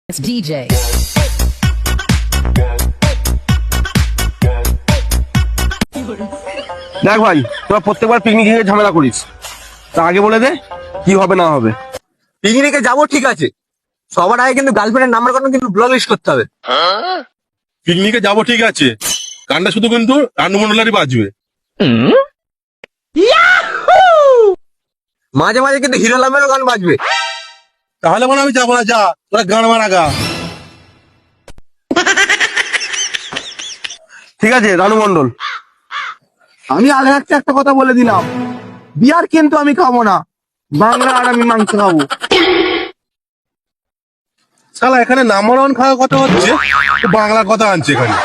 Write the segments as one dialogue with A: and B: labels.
A: It's DJ.
B: দেখ ভাই, তোরা প্রত্যেকবার পিকনিকে গিয়ে ঝামেলা করিস। তা আগে বলে দে কি হবে না হবে।
C: পিকনিকে যাবো ঠিক আছে, সবার আগে কিন্তু গার্লফ্রেন্ডের নাম্বার কথা কিন্তু ব্লক লিস্ট করতে হবে।
D: পিকনিকে যাবো ঠিক আছে, গানটা শুধু কিন্তু রানু মন্ডলারই বাজবে।
C: মাঝে মাঝে কিন্তু হিরো লামেরও গান বাজবে।
D: তাহলে মনে আমি যাবো না, যা তোরা গান মারা গা।
B: ঠিক আছে রানু মন্ডল,
C: আমি আগে একটা কথা বলে দিলাম, বিয়ার কিন্তু আমি খাবো না, বাংলা আর আমি মাংস খাবো।
D: শালা এখানে নাম্বার ওয়ান খাওয়ার কথা হচ্ছে, তো বাংলা কথা আনছে এখানে।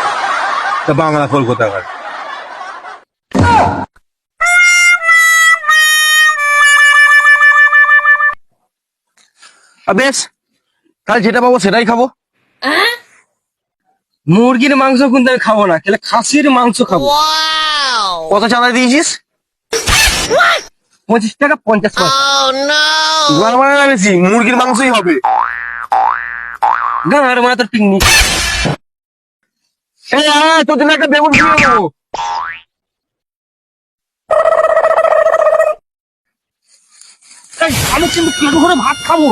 D: তা বাংলা কলকাতা গান।
B: বেশ তাহলে যেটা পাবো সেটাই খাবো।
C: মুরগির মাংস কিন্তু আমি খাবো না, খেলে খাসির মাংস খাবো।
B: কত চাঁদা দিয়েছিস?
C: 25 টাকা 50 পয়সা।
B: গান মানে না বেশি, মুরগির মাংসই হবে।
C: গান আর মানে তোর পিকনিক।
B: তোর জন্য একটা বেগুন কিনে দেবো।
C: আমি কিন্তু পেট ভরে ভাত খাবো।